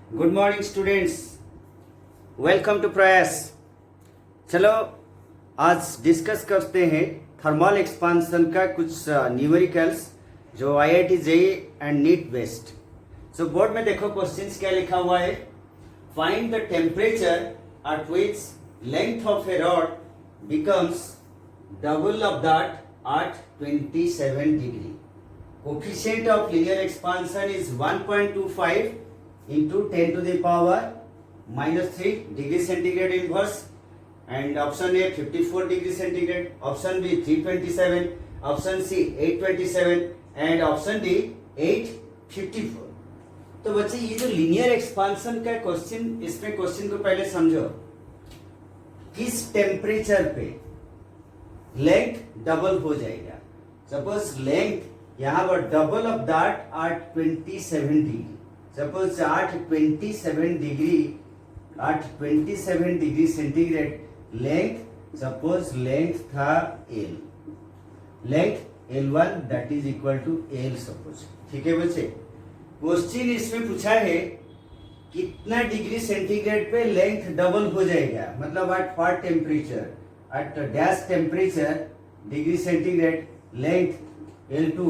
Good morning students, welcome to Prayas. चलो आज discuss करते हैं थर्मल एक्सपांशन का कुछ न्यूमेरिकल्स जो IIT JEE and NEET based. So board में देखो क्वेश्चंस क्या लिखा हुआ है। Find the temperature at which length of a rod becomes double of that at 27 degree. Coefficient of linear expansion is 1.25 into 10 to the power minus 3 degree centigrade inverse, and option A 54 degree centigrade, option B 327, option C 827 and option D 854। तो बच्चे ये जो linear expansion का question, इसमें question को पहले समझो। किस टेम्परेचर पे लेंथ डबल हो जाएगा। सपोज लेंथ यहाँ पर double of that at 27 degree. Suppose at 27 degree centigrade length, suppose length था L, length L1 that is equal to L suppose. ठीक है बच्चे, क्वेश्चन इसमें पूछा है कितना डिग्री सेंटीग्रेड पे लेंथ डबल हो जाएगा, मतलब at what temperature, at dash temperature degree centigrade length L2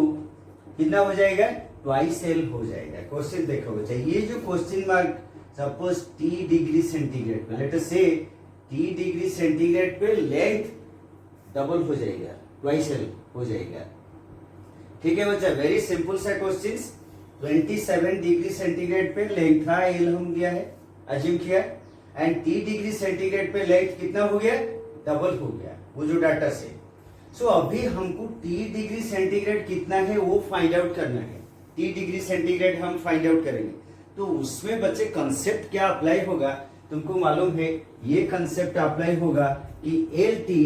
कितना हो जाएगा, ट्वाइस L हो जाएगा। क्वेश्चन देखो बच्चा, ये जो question mark suppose T degree centigrade पे, लेट अस से T डिग्री सेंटीग्रेड पे लेंथ डबल हो जाएगा, ट्वाइस L हो जाएगा। ठीक है बच्चा, वेरी सिंपल सा क्वेश्चन। 27 डिग्री सेंटीग्रेड पे लेंथ था L हम लिया है, अज्यूम किया, एंड T डिग्री सेंटीग्रेड पे लेंथ कितना हो गया, डबल हो गया वो जो डाटा से। सो अभी हमको T डिग्री सेंटीग्रेड कितना है वो फाइंड आउट करना है। T डिग्री सेंटीग्रेड हम फाइंड आउट करेंगे, तो उसमें बच्चे कंसेप्ट क्या अप्लाई होगा तुमको मालूम है। ये कंसेप्ट अप्लाई होगा कि LT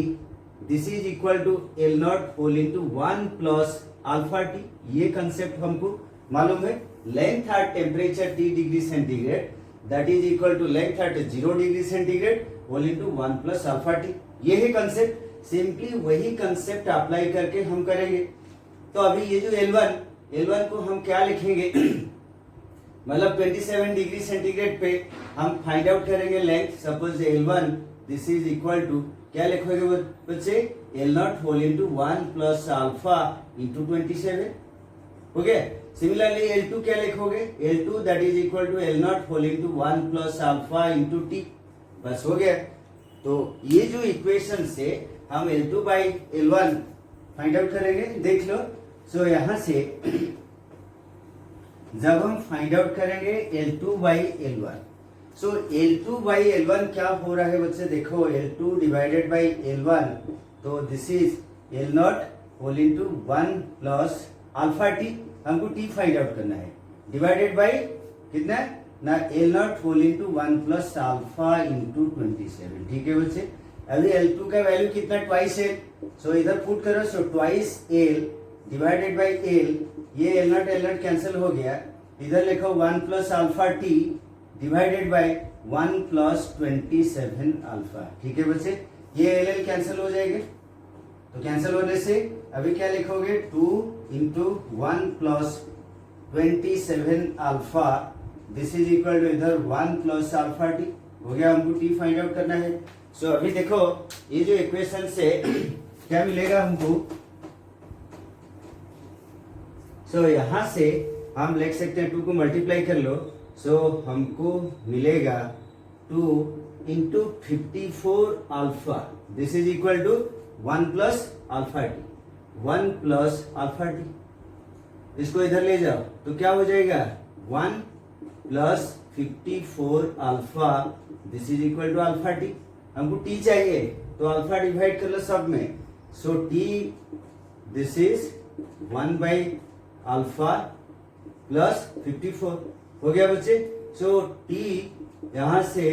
this is equal to L0 whole into 1 plus alpha T। ये कंसेप्ट हमको मालूम है। Length at temperature T degree centigrade that is equal to length at 0 degree centigrade whole into 1 plus alpha T। ये है concept. Simply वही concept apply करके हम करेंगे। तो अभी ये जो L1 को हम क्या लिखेंगे मतलब 27 डिग्री सेंटीग्रेड पे हम फाइंड आउट करेंगे length. Suppose L1 this is equal to क्या लिखोगे बच्चे, L0 whole into 1 plus alpha into 27 हो गया। सिमिलरली L2 क्या लिखोगे, L2 that is equal to L0 whole into 1 plus alpha into T। बस हो गया। तो ये जो इक्वेशन से हम L2 by L1 find out करेंगे, देख लो। सो यहां से जब हम फाइंड आउट करेंगे L2 by L1, so L2 by L1 क्या हो रहा है बच्चे, देखो L2 डिवाइडेड बाई L1, तो this is L0 whole into 1 plus alpha T। हमको T फाइंड आउट करना है, डिवाइडेड बाई कितना ना L0 whole into 1 plus alpha into 27। ठीक है बच्चे, अभी L2 का वैल्यू कितना, ट्वाइस L। सो इधर पुट करो, so twice L divided by L, ये L0 कैंसिल हो गया। इधर लिखो 1 plus alpha T divided by 1 plus 27 alpha. ठीक है बच्चे, ये L कैंसिल हो जाएगा। तो कैंसिल होने से अभी क्या लिखोगे, 2 into 1 plus 27 alpha this is equal to इधर 1 प्लस अल्फा T हो गया। हमको T फाइंड आउट करना है। सो अभी देखो ये जो इक्वेशन से क्या मिलेगा हमको, सो यहां से हम लिख सकते हैं 2 को मल्टीप्लाई कर लो। सो हमको मिलेगा 2 into 54 alpha this is equal to 1 plus alpha T, 1 plus alpha T। इसको इधर ले जाओ तो क्या हो जाएगा, 1 plus 54 alpha this is equal to alpha T। हमको T चाहिए तो अल्फा डिवाइड कर लो सब में। So T this is 1 by alpha plus 54 हो गया बच्चे। सो T यहां से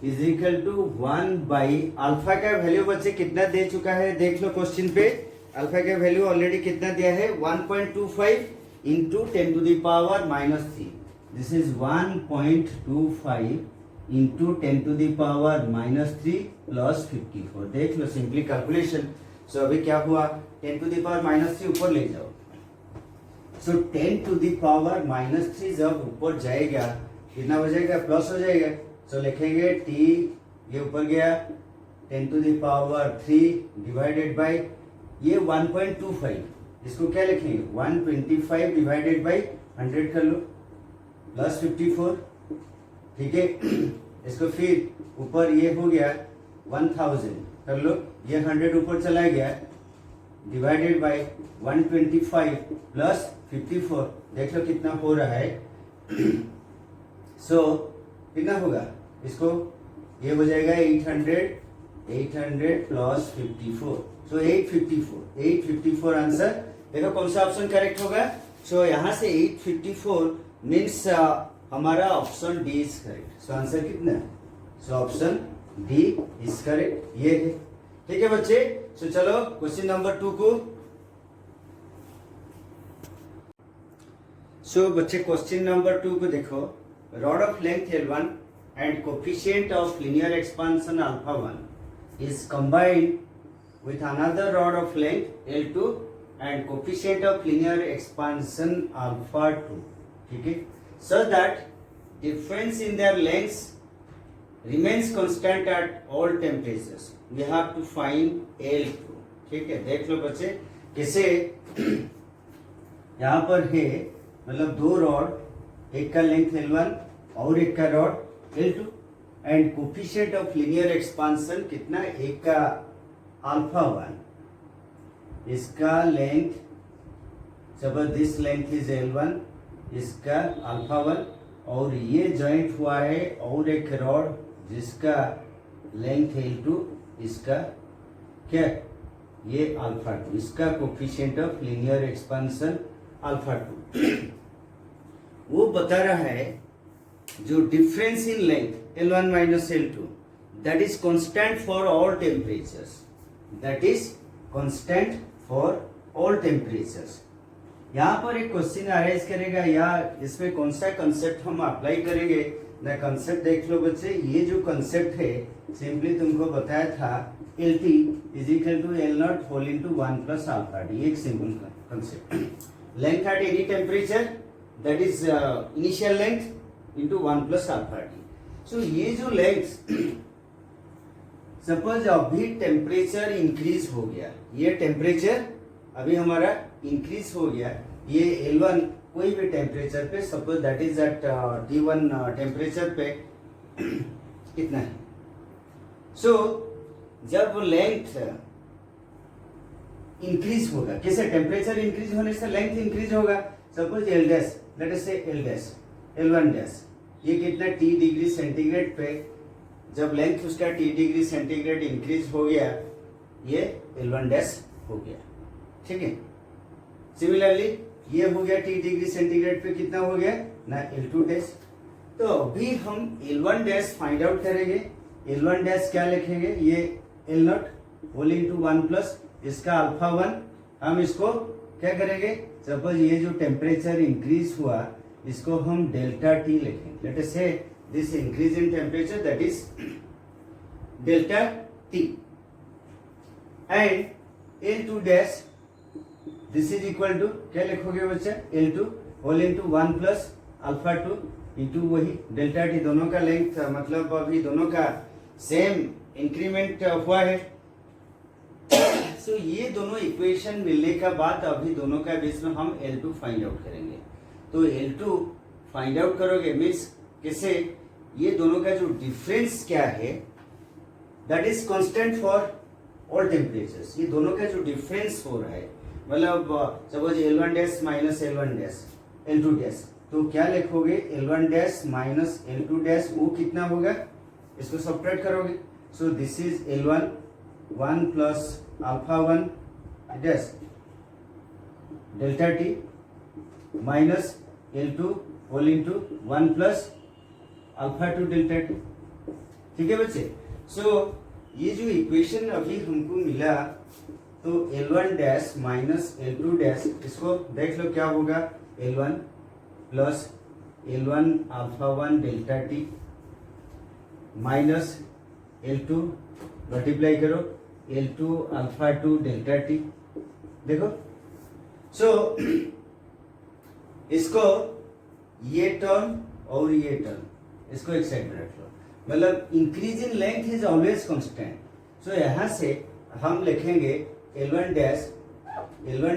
is equal to 1 by alpha का वैल्यू बच्चे कितना दे चुका है, देख लो क्वेश्चन पे। अल्फा का वैल्यू ऑलरेडी कितना दिया है, 1.25 into 10 to the power minus 3। This is 1.25 into 10 to the power minus 3 plus 54। देख लो सिंपली कैलकुलेशन। सो अभी क्या हुआ, 10 टू द पावर माइनस 3 ऊपर ले जाओ। सो 10 टू द पावर माइनस 3 जब ऊपर जाएगा कितना हो जाएगा, प्लस हो जाएगा। सो लिखेंगे टी, ये ऊपर गया 10⁻³ डिवाइडेड बाय ये 1.25, इसको क्या लिखेंगे 125 डिवाइडेड बाय 100 कर लो प्लस 54, ठीक है। इसको फिर ऊपर ये हो गया 1000 कर लो, ये 100 ऊपर चला गया डिवाइडेड बाय 125 प्लस 54, देख लो कितना हो रहा है। सो कितना होगा, इसको ये हो जाएगा 800 प्लस 54, सो 854 आंसर। देखो कौन सा ऑप्शन करेक्ट होगा। सो यहाँ से 854 मीन्स हमारा option D is correct. So answer कितना है, so option D is correct, ये है, ठीक है बच्चे। सो चलो क्वेश्चन नंबर 2 को। सो बच्चे क्वेश्चन नंबर 2 को देखो, rod of length L1 and coefficient of linear expansion alpha 1 is combined with another rod of length L2 and coefficient of linear expansion alpha 2, ठीक है, so that difference in their lengths remains constant at all temperatures. We have to find L2, ठीक है। देख लो बच्चे कैसे, यहाँ पर है मतलब दो रॉड, एक का लेंथ L1 और एक का rod L2 and coefficient of linear expansion कितना, एक का अल्फा 1, इसका length suppose this length is L1, इसका अल्फा 1, और ये जॉइंट हुआ है और एक रॉड जिसका लेंथ L2, इसका क्या ये अल्फा 2, इसका coefficient of linear expansion alpha 2। वो बता रहा है जो difference in length L1 minus L2 that is constant for all temperatures, that is constant for all temperatures. यहाँ पर एक क्वेश्चन आ रहा है करेगा या इसमें कौन सा कंसेप्ट हम अप्लाई करेंगे ना, कंसेप्ट देख लो बच्चे। ये जो कंसेप्ट है सिंपली तुमको बताया था LT is equal to L0 whole into 1 plus alpha D, एक simple concept. Length at any temperature that is initial length into 1 plus alpha D. So ये जो लेंथ सपोज अभी टेम्परेचर इंक्रीज हो गया, ये टेम्परेचर अभी हमारा इंक्रीज हो गया, ये L1 कोई भी टेम्परेचर पे suppose that is at T1 temperature पे कितना है। सो जब लेंथ इंक्रीज होगा, कैसे टेम्परेचर इंक्रीज होने से लेंथ इंक्रीज होगा। Suppose L dash, late us से L डैश L1 डैश, ये कितना T डिग्री सेंटीग्रेड पे जब लेंथ उसका T डिग्री सेंटीग्रेड इंक्रीज हो गया, ये L1 डैश हो गया, ठीक है। सिमिलरली ये हो गया T डिग्री सेंटीग्रेड पे कितना हो गया ना L2 डैश। तो अभी हम L1 डैश फाइंड आउट करेंगे। L1 डैश क्या लिखेंगे, ये L0 होल इनटू 1 प्लस इसका अल्फा 1, हम इसको क्या करेंगे, सपोज ये जो टेम्परेचर इंक्रीज हुआ इसको हम डेल्टा टी लिखेंगे। Let us say this increase in temperature that is delta T and L2 dash this is equal to क्या लिखोगे बच्चा, L2 whole into 1 plus alpha 2 into वही डेल्टा टी, दोनों का लेंथ मतलब अभी दोनों का सेम इंक्रीमेंट हुआ है। सो ये दोनों इक्वेशन मिलने का बाद अभी दोनों का बीच में हम L2 फाइंड आउट करेंगे। तो L2 फाइंड आउट करोगे मीन्स कैसे, ये दोनों का जो डिफरेंस क्या है that is constant for all temperatures. ये दोनों का जो डिफरेंस हो रहा है मतलब suppose L1 dash minus L1 dash L2 dash, तो क्या लिखोगे L1 dash minus L2 dash, वो कितना होगा, इसको सब्ट्रैक्ट करोगे। So this is L1 1 plus alpha 1 dash delta T minus L2 whole into 1 plus alpha 2 delta T, ठीक है बच्चे। सो ये जो इक्वेशन अभी हमको मिला तो L1 dash minus L2 dash, इसको देख लो क्या होगा, L1 plus L1 alpha 1 delta T minus L2 multiply करो L2 अल्फा 2 डेल्टा टी। देखो सो इसको ये टर्म और ये टर्म इसको एक साइड में रख लो, मतलब increase in length is always constant. So यहाँ से हम लिखेंगे L1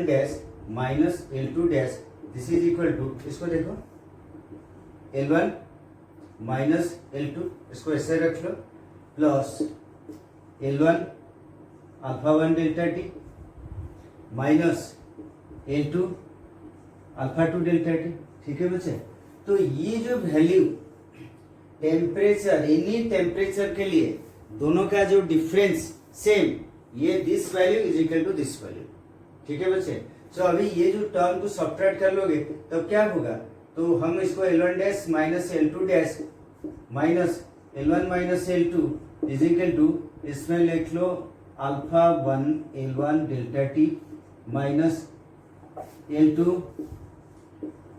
dash minus L2 dash, this is equal to, इसको देखो L1 माइनस L2, इसको ऐसे रख लो, plus L1 alpha 1 delta T minus L2 alpha 2 delta T. ठीक है बच्चे, तो ये जो वैल्यू टेम्परेचर, एनी टेम्परेचर के लिए दोनों का जो डिफरेंस सेम, ये this value is equal to this value. ठीक है बच्चे, सो अभी ये जो टर्म को सब्ट्रैक्ट कर लोगे तो क्या होगा, तो हम इसको L1 dash minus L2 dash minus L1 minus L2 is equal to, इसमें लिख लो alpha 1 L1 delta T minus L2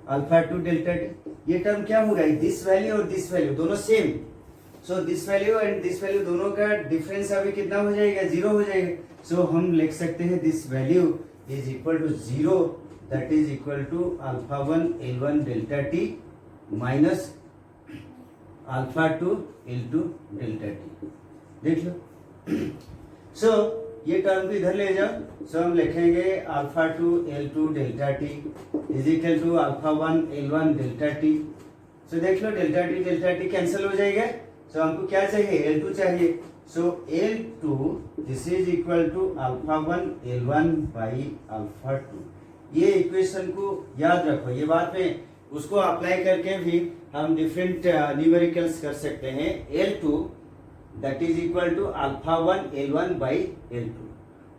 alpha 2 delta T. ये टर्म क्या होगा, दिस वैल्यू और दिस वैल्यू दोनों same, so this value and this value दोनों का डिफरेंस अभी कितना हो जाएगा, 0 हो जाएगा। सो हम लिख सकते हैं this value is equal to 0, that is equal to alpha 1 L1 delta T minus alpha 2 L2 delta T. देख लो, सो ये टर्म को इधर ले जाओ, सो हम लिखेंगे alpha 2 L2 delta T is equal to alpha 1 L1 delta T. So देख लो डेल्टा टी कैंसिल हो जाएगा, सो हमको क्या चाहिए, L2 चाहिए। So L2 this is equal to alpha 1 L1 by alpha 2। ये इक्वेशन को याद रखो, ये बात में उसको अप्लाई करके भी हम डिफरेंट न्यूमेरिकल्स कर सकते हैं। L2 that is equal to alpha 1 L1 by L2।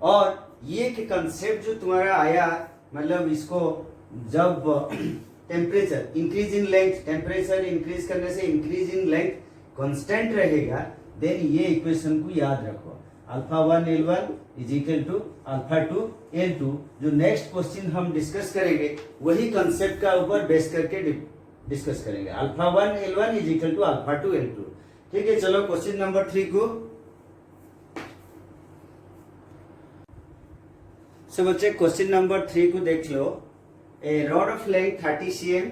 और ये कि कंसेप्ट जो तुम्हारा आया, मतलब इसको जब temperature increase in length, temperature increase करने से इंक्रीज इन लेंथ कांस्टेंट रहेगा, देन ये इक्वेशन को याद रखो, alpha 1 L1 is equal to alpha 2 L2। जो नेक्स्ट क्वेश्चन हम डिस्कस करेंगे वही कंसेप्ट का ऊपर बेस करके डिस्कस करेंगे, alpha 1 L1 is equal to alpha 2 L2। ठीक है, चलो क्वेश्चन नंबर 3 को। सो बच्चे क्वेश्चन नंबर 3 को देख लो। A rod of length 30 cm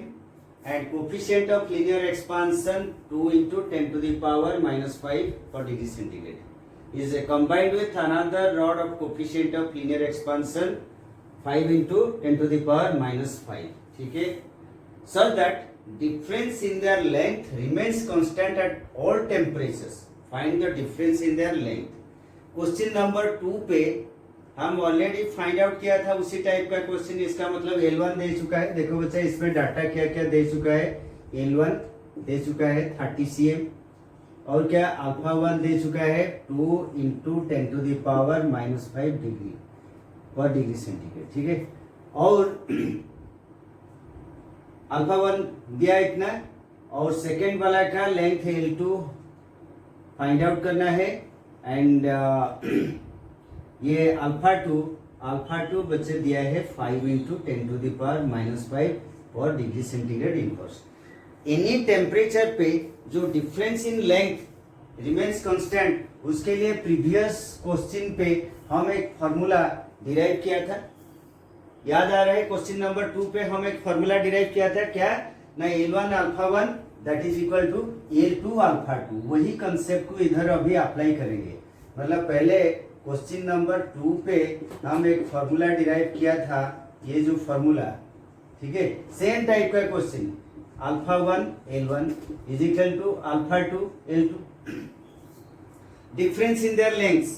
and coefficient of linear expansion 2 into 10 to the power minus 5 per degree centigrade is combined with another rod of coefficient of linear expansion 5 into 10 to the power minus 5. ठीक है, so that difference in their length remains constant at all temperatures. Find the difference in their length. Question number 2 पे हम already find out किया था उसी type का question, इसका मतलब L1 दे चुका है। देखो बच्चा इसमें डाटा क्या क्या दे चुका है, L1 दे चुका है 30 cm, और क्या अल्फा 1 दे चुका है 2 into 10 to the power minus 5 degree पर डिग्री सेंटीग्रेड। ठीक है, और अल्फा 1 दिया इतना, और सेकेंड वाला का लेंथ L2 फाइंड आउट करना है, एंड ये अल्फा 2 बच्चे दिया है 5 into 10 to the power minus 5 पर degree centigrade inverse. Any temperature पे जो difference in length remains constant, उसके लिए प्रीवियस क्वेश्चन पे हम एक फॉर्मूला डिराइव किया था, याद आ रहा है। क्वेश्चन नंबर 2 पे हम एक फॉर्मूला डिराइव किया था, क्या ना, L1 alpha 1 that is equal to L2 alpha 2। वही कंसेप्ट को इधर अभी अप्लाई करेंगे, मतलब पहले क्वेश्चन नंबर 2 पे हम एक फॉर्मूला डिराइव किया था, ये जो फॉर्मूला, ठीक है, सेम टाइप का question, alpha 1 L1 is equal to alpha 2 L2। Difference in their lengths,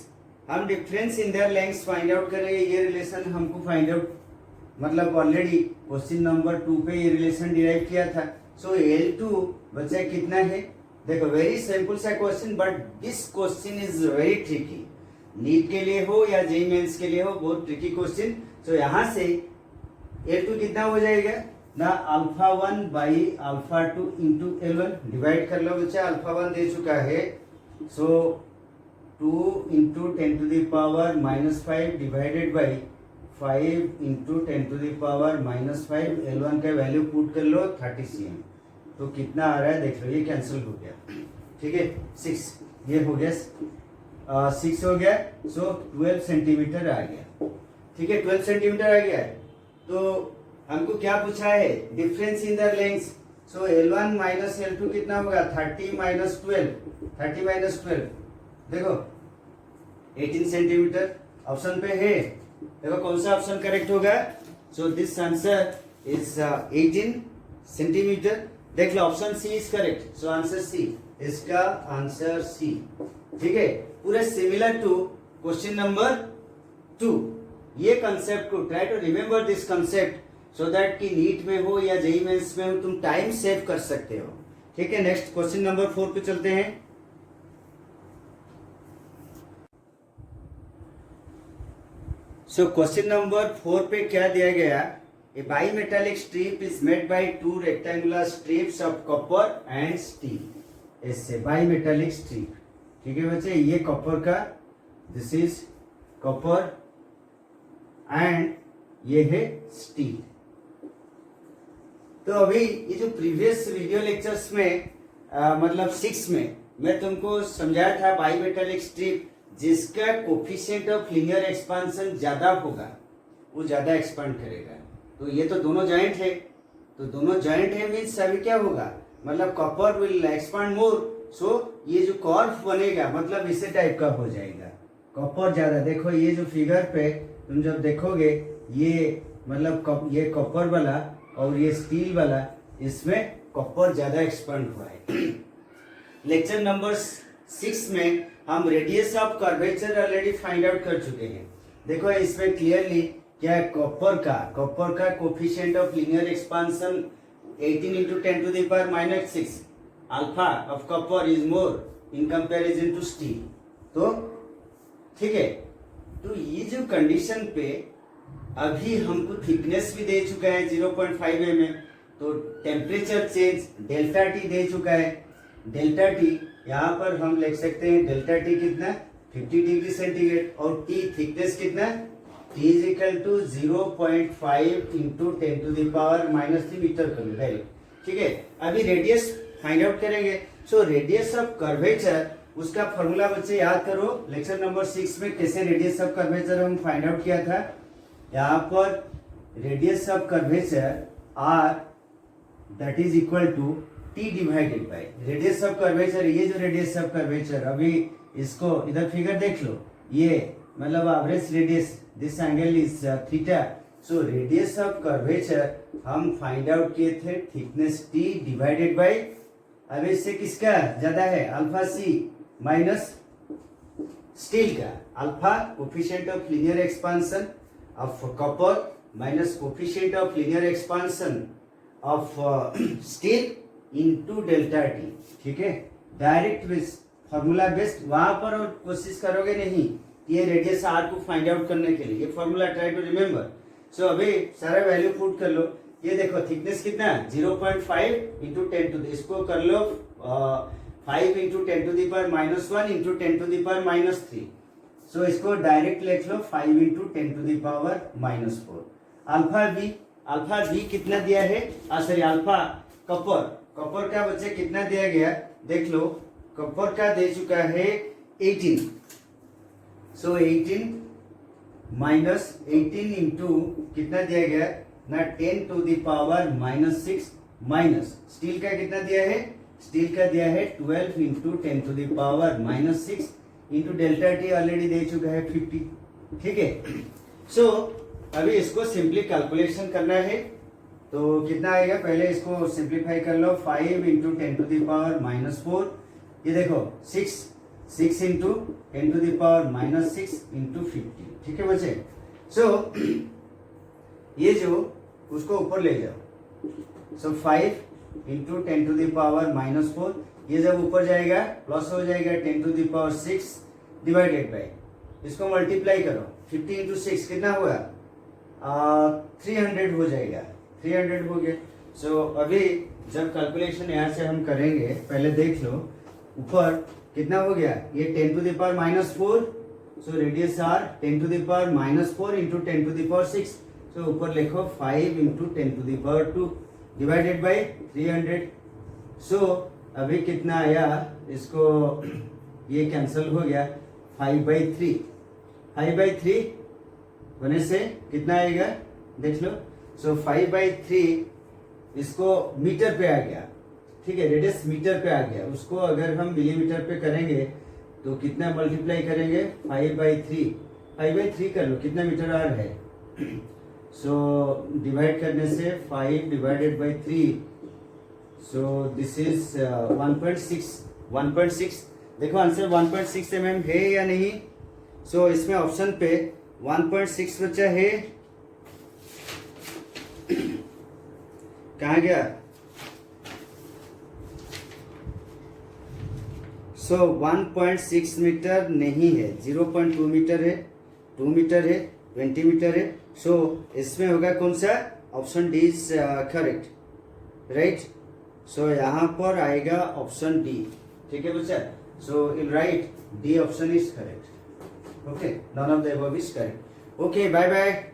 हम difference in their lengths find out करेंगे। ये रिलेशन हमको फाइंड आउट, मतलब ऑलरेडी क्वेश्चन नंबर 2 पे ये रिलेशन डिराइव किया था। सो L2 बच्चा कितना है, देखो वेरी सिंपल सा question, but this question is very tricky. NEET के लिए हो या जेईई मेंस के लिए हो, बहुत ट्रिकी क्वेश्चन। सो यहाँ से L2 कितना हो जाएगा ना, alpha 1 by alpha 2 into L1 divide कर लो बच्चा। अल्फा 1 दे चुका है, so 2 into 10 to the power minus 5 divided by 5 into 10 to the power minus 5। L1 का वैल्यू पुट कर लो 30 cm, तो कितना आ रहा है देख लो, ये कैंसिल हो गया। ठीक है, 6 ये हो गया, 6 हो गया, सो 12 सेंटीमीटर आ गया। ठीक है, 12 सेंटीमीटर आ गया है। तो हमको क्या पूछा है, difference in the length, so L1 minus L2 कितना होगा 30 माइनस 12 देखो 18 सेंटीमीटर ऑप्शन पे है। देखो कौन सा ऑप्शन करेक्ट होगा। So this answer is 18 centimetre. देख लो option C is correct. So answer C, इसका आंसर सी। ठीक है, पूरे सिमिलर टू क्वेश्चन नंबर 2। ये कंसेप्ट को try to remember this concept so that कि नीट में हो या जेईई मेंस में हो तुम टाइम सेव कर सकते हो। ठीक है, नेक्स्ट क्वेश्चन नंबर 4 पे चलते हैं। सो क्वेश्चन नंबर 4 पे क्या दिया गया। A bimetallic strip is made by 2 rectangular strips of copper and steel. इससे बाईमेटालिक स्ट्रिप, ठीक है बच्चे, ये कॉपर का, दिस इज कॉपर एंड ये है स्टील। तो अभी ये जो प्रीवियस वीडियो लेक्चर्स में मतलब 6 में मैं तुमको समझाया था बाईमेटालिक स्ट्रिप जिसका कोफिशिएंट ऑफ लीनियर एक्सपांशन ज्यादा होगा वो ज्यादा एक्सपांड करेगा। तो ये तो दोनों जॉइंट है, तो दोनों जॉइंट है मीन्स अभी क्या होगा, मतलब कॉपर विल एक्सपांड मोर। सो ये जो कर्व बनेगा मतलब इसे टाइप का हो जाएगा, कॉपर ज्यादा। देखो ये जो फिगर पे तुम जब देखोगे ये मतलब ये कॉपर वाला और ये स्टील वाला, इसमें कॉपर ज्यादा एक्सपांड हुआ है। लेक्चर नंबर 6 में हम radius of curvature already find out कर चुके हैं। देखो इसमें क्लियरली क्या है, कॉपर का coefficient of linear expansion 18 into 10 to the power minus 6 alpha of copper is more in comparison to steel. तो ठीक है, तो ये जो कंडीशन पे अभी हमको थिकनेस भी दे चुका है 0.5 mm, तो टेम्परेचर चेंज डेल्टा टी दे चुका है। डेल्टा टी यहाँ पर हम लिख सकते हैं, डेल्टा टी कितना 50 डिग्री सेंटीग्रेड और टी थिकनेस कितना, T is equal to 0.5 into 10 to the power minus 3 metre कर लो डायरेक्ट। ठीक है, अभी रेडियस फाइंड आउट करेंगे। सो रेडियस ऑफ कर्वेचर, उसका फॉर्मूला बच्चे याद करो, लेक्चर नंबर 6 में कैसे रेडियस ऑफ कर्वेचर हम फाइंड आउट किया था। यहाँ पर radius of curvature R that is equal to T divided by radius of curvature. ये जो रेडियस ऑफ कर्वेचर, अभी इसको इधर फिगर देख लो, ये मतलब average radius, this angle is theta. So radius of curvature हम फाइंड आउट किए थे थिकनेस टी डिवाइडेड बाय, अब इससे किसका ज्यादा है, अल्फा सी माइनस स्टील का। Alpha coefficient of linear expansion of copper minus coefficient of linear expansion of steel into delta T. ठीक है, डायरेक्ट फॉर्मूला बेस्ड, वहां पर और कोशिश करोगे नहीं ये रेडियस आर को फाइंड आउट करने के लिए, ये फॉर्मूला ट्राई टू रिमेम्बर। सो अभी सारा वैल्यू पुट कर लो। ये देखो थिकनेस कितना 0.5 इंटू 10 टू, इसको कर लो 5 into 10 to the power -1 into 10 to the power -3। So इसको डायरेक्ट लिख लो 5 into 10 to the power -4। Alpha B कितना दिया है, सॉरी अल्फा कॉपर का बच्चे कितना दिया गया देख लो, कॉपर का दे चुका है 18। सो 18 माइनस 18 इंटू कितना दिया गया ना 10 to the power -6 minus steel का कितना दिया है, स्टील का दिया है 12 into 10 to the power -6 into delta T already दे चुका है 50। ठीक है, सो अभी इसको सिंपली कैलकुलेशन करना है। तो कितना आएगा, पहले इसको सिंप्लीफाई कर लो, 5 इंटू 10 टू दी पावर -4, ये देखो 6 into 10 to the power -6 into 50। ठीक है बच्चे, सो ये जो उसको ऊपर ले जाओ, so 5 into 10 to the power -4, ये जब ऊपर जाएगा प्लस हो जाएगा 10 to the power 6 divided by, इसको मल्टीप्लाई करो 50 इंटू 6 कितना हुआ 300 हो जाएगा, 300 हो गया। सो अभी जब कैलकुलेशन यहाँ से हम करेंगे, पहले देख लो ऊपर कितना हो गया, ये 10 to the power -4, so radius R 10 to the power -4 into 10 to the power 6, so ऊपर लिखो 5 into 10 to the power 2 divided by 300। So अभी कितना आया, इसको ये कैंसिल हो गया, 5/3 होने से कितना आएगा देख लो। सो 5/3 इसको मीटर पे आ गया, ठीक है, रेडियस मीटर पे आ गया, उसको अगर हम मिलीमीटर पे करेंगे तो कितना मल्टीप्लाई करेंगे 5/3, 5/3 कर लो, कितना मीटर आर है, सो डिवाइड करने से 5 divided by 3, so this is 1.6, देखो आंसर 1.6 mm है या नहीं। सो इसमें ऑप्शन पे 1.6 बचा है, कहाँ गया, सो 1.6 मीटर नहीं है, 0.2 मीटर है, 2 मीटर है, 20 मीटर है। सो इसमें होगा कौन सा, option D is correct, right. So यहाँ पर आएगा ऑप्शन डी, ठीक है बच्चा। So you write D option is correct, okay, none of the above is correct. Okay, bye bye.